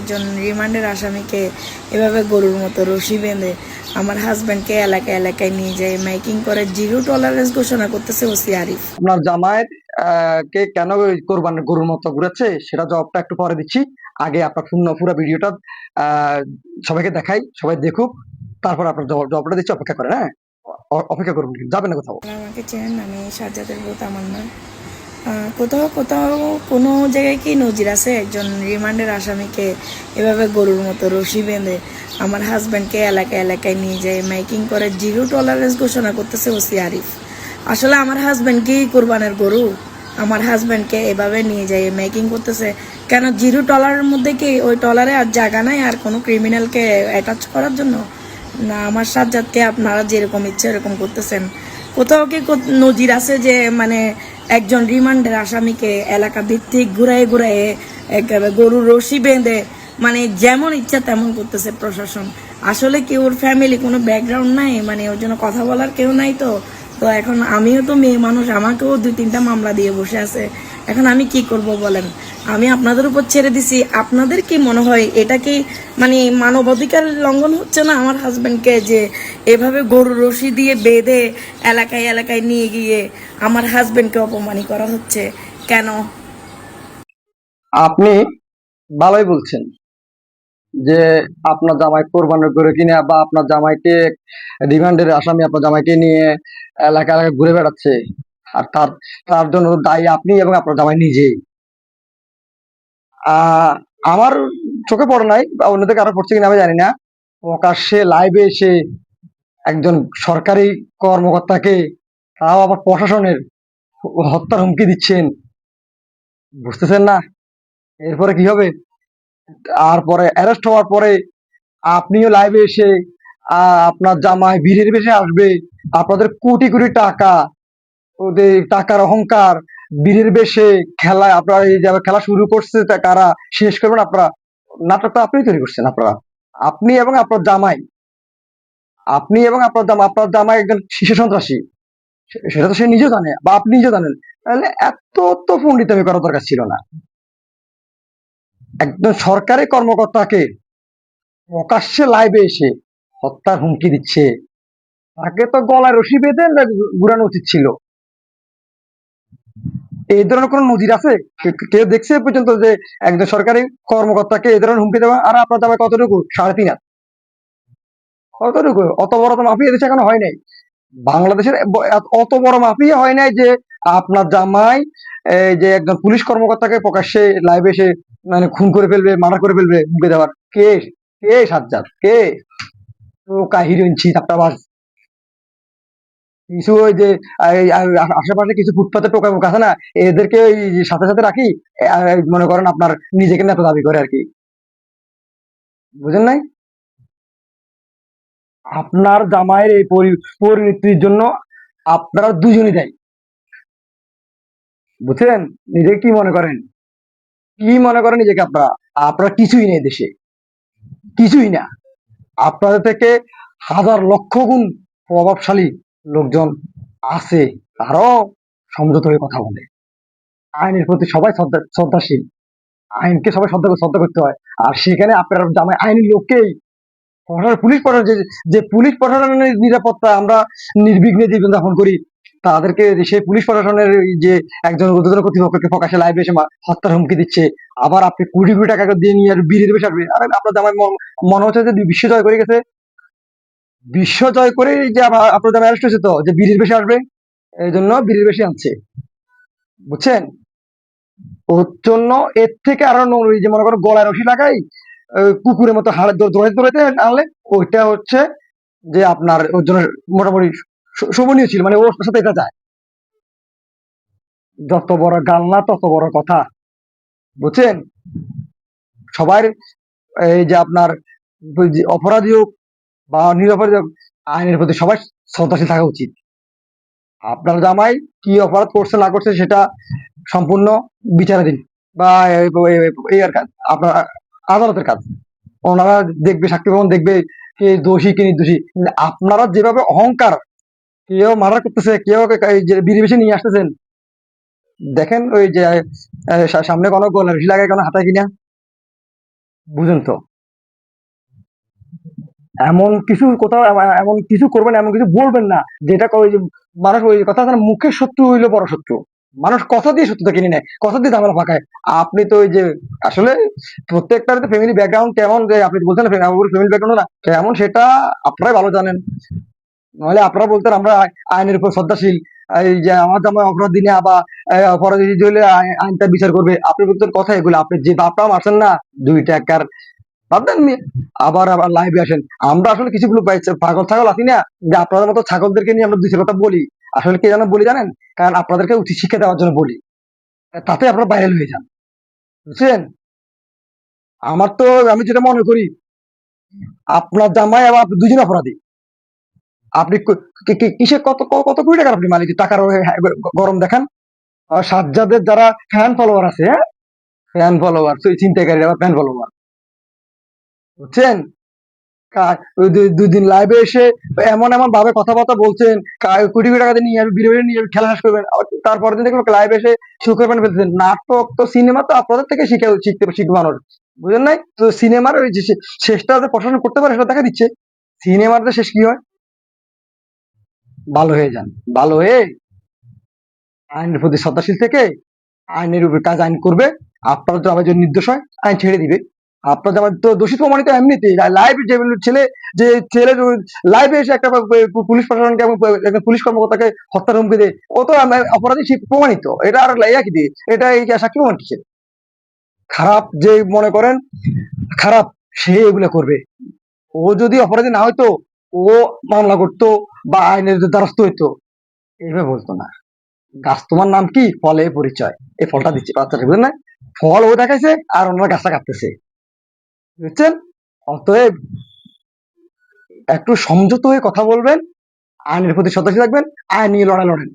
একজন রিমান্ডের আসামিকে এভাবে গরুর মতো রশি বেঁধে আমার হাজব্যান্ডকে এলাকায় এলাকায় নিয়ে যায় মাইকিং করে জিরো টলারেন্স ঘোষণা করতেছে ওসি আরিফ। আপনার জামায়াত কে কেন কোরবান গরুর মতো ঘুরেছে সেটা জবাবটা একটু পরে দিচ্ছি। আগে আপনার পুরো ভিডিওটা সবাইকে দেখাই, সবাই দেখুক, তারপর আপনার জবাবটা দিচ্ছি। অপেক্ষা করেন, হ্যাঁ, অপেক্ষা করুন, যাবেন না কোথাও। আমাকে চেনেন, আমি সাজ্জাদের বউ তামান্না। কোথাও কোথাও কোনো জায়গায় কি নজির আছে একজন রিমান্ডের আসামিকে এভাবে গরুর মতো রশি বেঁধে আমার হাজব্যান্ডকে এলাকায় এলাকায় নিয়ে যায় মাইকিং করে জিরো টলারেন্স ঘোষণা করতেছে ওসি আরিফ। আসলে আমার হাজব্যান্ড কি কোরবানের গরু? আমার হাজব্যান্ডকে এভাবে নিয়ে যায় মেকিং করতেছে কেন? জিরো টলারের মধ্যে কি ওই টলারে আর জায়গা নাই আর কোনো ক্রিমিনালকে অ্যাটাচ করার জন্য? না, আমার সাজ্জাদকে আপনারা যেরকম ইচ্ছে এরকম করতেছেন। কোথাও কি নজির আছে যে মানে একজন রিমান্ডের আসামিকে এলাকা ভিত্তিক ঘুরায় ঘুরায় একেবারে গরুর রশি বেঁধে মানে যেমন ইচ্ছা তেমন করতেছে প্রশাসন? আসলে কি ওর ফ্যামিলি কোনো ব্যাকগ্রাউন্ড নাই, মানে ওর জন্য কথা বলার কেউ নাই? তো তো এখন আমিও তো মেয়ে মানুষ, আমাকেও 2-3টা মামলা দিয়ে বসে আছে। এখন আমি কি করব বলেন? আমি আপনাদের উপর ছেড়ে দিছি। আপনাদের কি মনে হয় এটা কি মানে মানবাধিকার লঙ্ঘন হচ্ছে না আমার হাজবেন্ডকে যে এভাবে গরুর রশি দিয়ে বেঁধে এলাকায় এলাকায় নিয়ে গিয়ে আমার হাজবেন্ডকে অপমানি করা হচ্ছে কেন? আপনি ভালোই বলছেন যে আপনার জামাই কোরবানি করে কিনা, বা আপনার জামাইকে রিমান্ডের আসামি আপনার জামাইকে নিয়ে এলাকা এলাকা ঘুরে বেড়াচ্ছে, আর তার তার জন্য দায়ী আপনি এবং আপনার জামাই নিজেই। আমার চোখে পড়ে নাই, বা অন্যদের কারো পড়ছে কিনা আমি জানি না, প্রকাশ্যে লাইভে এসে একজন সরকারি কর্মকর্তাকে, তাও আবার প্রশাসনের, হত্যার হুমকি দিচ্ছেন। বুঝতেছেন না এরপরে কি হবে? তারপরে অ্যারেস্ট হওয়ার পরে আপনিও লাইভে এসে আপনার জামাই বীরের বেশে আসবে, আপনাদের কোটি কোটি টাকা, ওদের টাকার অহংকার, বীরের বেশে খেলা, আপনারা এই যে খেলা শুরু করছে তা কারা, শেষ করবেন আপনারা। নাটকটা আপনি তৈরি করছেন, আপনারা, আপনি এবং আপনার জামাই, আপনি এবং আপনার জামাই একজন শিশু সন্ত্রাসী, সেটা তো সে নিজেও জানে, বা আপনি নিজেও জানেন। তাহলে এত তো পণ্ডিতামি করার দরকার ছিল না। একজন সরকারি কর্মকর্তাকে প্রকাশ্যে লাইভে এসে হত্যার হুমকি দিচ্ছে, তাকে তো গলায় রশি বেঁধে ঘুরানো উচিত ছিল। এই ধরনের কোন নজির আছে? কেউ দেখছে এ পর্যন্ত যে একজন সরকারি কর্মকর্তাকে এই ধরনের হুমকি দেওয়া? আর আপনার জামাই কতটুকু? 3.5 হাত। কতটুকু? অত বড় তো মাফিয়া দেশে এখনো হয় নাই। বাংলাদেশের অত বড় মাফিয়া হয় নাই যে আপনার জামাই এই যে একজন পুলিশ কর্মকর্তাকে প্রকাশ্যে লাইভে এসে মানে খুন করে ফেলবে, মার্ডার করে ফেলবে হুমকি দেওয়ার। কে? কে সাজ্জাদ? কে? টোকা হিরোইন ছি চাপটাবাজ। কিছু ওই যে আশেপাশে কিছু ফুটপাতে টোকা মুখ আছে না, এদেরকে ওই সাথে সাথে রাখি, মনে করেন আপনার নিজেকে নেতা দাবি করে আর কি। বুঝেন নাই? আপনার জামাইয়ের এই পরিণতির জন্য আপনারা দুজনই দায়ী। বুঝছেন? নিজেকে কি মনে করেন? কি মনে করেন নিজেকে আপনারা? আপনারা কিছুই নেই দেশে, কিছুই না। আপনাদের থেকে হাজার লক্ষ গুণ প্রভাবশালী লোকজন আছে, তারাও সমঝোতা হয়ে কথা বলে। আইনের প্রতি সবাই শ্রদ্ধাশীল, আইনকে সবাই শ্রদ্ধা করতে হয়। আর সেখানে আপনার জামাই আইনের লোককেই পুলিশ প্রশাসন, যে পুলিশ প্রশাসনের নিরাপত্তা আমরা নির্বিঘ্নে জীবন যাপন করি, তাদেরকে সেই পুলিশ প্রশাসনের যে একজন ঊর্ধ্বতন কর্তৃপক্ষকে প্রকাশ্যে লাইভে এসে হত্যার হুমকি দিচ্ছে, আবার আপনি কোটি কোটি টাকা দিয়ে নিয়ে আর বীরের বেশ আসবে। আর আপনার জামাই মনে হচ্ছে যে বিশ্ব জয় করে গেছে, বিশ্ব জয় করে যে আপনার জামাই অ্যারেস্ট হয়েছে, তো যে বীরের বেশে আসবে, এই জন্য বীরের বেশে আনছে। বুঝছেন? ওর জন্য এর থেকে আরো ওই যে মনে করো গলায় রশি লাগাই কুকুরের মতো হাড়ে দৌড়াইতে দৌড়াইতে আনলে, ওইটা হচ্ছে যে আপনার ওর জন্য মোটামুটি শোভনীয় ছিল, মানে ওর সাথে এটা যায়। যত বড় গাল্লা তত বড় কথা। বুঝছেন? সবার এই যে আপনার অপরাধী হোক বা নিরপরাধী হোক, আইনের প্রতি সবাই শ্রদ্ধাশীল থাকা উচিত। আপনার জামাই কি অপরাধ করছে না করছে সেটা সম্পূর্ণ বিচারাধীন, বা এই আর কাজ আপনার আদালতের কাজ। ওনারা দেখবে, সাক্ষী ভবন দেখবে কে দোষী কে নির্দোষী। আপনারা যেভাবে অহংকার, কেউ মার্ডার করতেছে, কেউ বিড়ি বেশি নিয়ে আসতেছেন, দেখেন ওই যে সামনে কোনো গোলা বেশি লাগায় কোনো হাতায় কিনা। বুঝেন তো? এমন কিছু কোথাও এমন কিছু করবেন, এমন কিছু বলবেন না যেটা ওই যে মানুষ ওই কথা আছে না, মুখের শত্রু হইলো বড় শত্রু। মানুষ কথা দিয়ে শত্রুতা কিনে নেয়, কথা দিয়ে ঝামেলা পাকায়। আপনি তো ওই যে আসলে প্রত্যেকটার ফ্যামিলি ব্যাকগ্রাউন্ড কেমন, যে আপনি বলছেন ফ্যামিলি ব্যাকগ্রাউন্ড না কেমন সেটা আপনারাই ভালো জানেন। নাহলে আপনারা বলতেন আমরা আইনের উপর শ্রদ্ধাশীল, এই যে আমার জামাই অপরাধ দিনে আবার অপরাধী হলে আইনটা বিচার করবে। আপনি বলতেন কথা এগুলো, আপনি যে বাপটাও মারছেন না 2 টাকার বাদ দেন মিয়া। আবার আবার লাইভে আসেন। আমরা আসলে কিছু গুলো পাগল ছাগল আছি না, যে আপনাদের মতো ছাগলদেরকে নিয়ে আমরা 2 কথা বলি। আসলে কে যেন বলি জানেন? কারণ আপনাদেরকে উচিত শিক্ষা দেওয়ার জন্য বলি, তাতে আপনারা ভাইরাল হয়ে যান। বুঝছেন? আমার তো, আমি যেটা মনে করি, আপনার জামাই এবং আপনি দুজন অপরাধী। আপনি কিসে কত কোটি টাকার আপনি মালিক, টাকার গরম দেখান। আর সাজ্জাদের যারা ফ্যান ফলোয়ার আছে, হ্যাঁ, ফ্যান ফলোয়ার, চিন্তাকারী আবার ফ্যান ফলোয়ার, বুঝছেন? ওই 2 দিন লাইভে এসে এমন এমন ভাবে কথাবার্তা বলছেন, কোটি কোটি টাকা দিয়ে নিয়ে যাবে, বিড়ে নিয়ে যাবে, খেলা শেষ করবেন। তারপরের দিন দেখবেন লাইভে এসে সুখের ফেলতেছেন। নাটক তো, সিনেমা তো আপনাদের থেকে শিখবে মানুষ। বুঝেন নাই তো? সিনেমার ওই যে শেষটা যে প্রশাসন করতে পারে সেটা দেখা দিচ্ছে। সিনেমার যে শেষ কি হয়? ভালো হয়ে যান। ভালো হয়ে আইনের প্রতি শ্রদ্ধাশীল থেকে আইনের উপর কাজ আইন করবে। আপনার তো আবার যদি নির্দোষ হয় আইন ছেড়ে দিবে। আপনার যেমন তো দোষী প্রমাণিত এমনিতেই লাইভ, যে ছেলে, যে ছেলে লাইভে এসে একটা পুলিশ প্রশাসনকে এবং একটা পুলিশ কর্মকর্তাকে হত্যার হুমকি দেয়, ও তো অপরাধী, সে প্রমাণিত। এটা আর লাইয়া কি দিয়ে, এটা এই সাক্ষী প্রমাণ কিসের? খারাপ যে মনে করেন খারাপ, সে এগুলো করবে। ও যদি অপরাধী না হইতো, ও মামলা করতো বা আইনের দ্বারস্থ হইতো, এইভাবে বলতো না। গাছ তোমার নাম কি, ফলে পরিচয়। এই ফলটা দিচ্ছে বাচ্চাটা, বুঝলেন না? ফল ও দেখাইছে আর অন্যরা গাছটা কাটতেছে, বুঝছেন? অতএব একটু সংযত হয়ে কথা বলবেন, আইনের প্রতি শ্রদ্ধাশীল থাকবেন, আইন নিয়ে লড়াই লড়েন।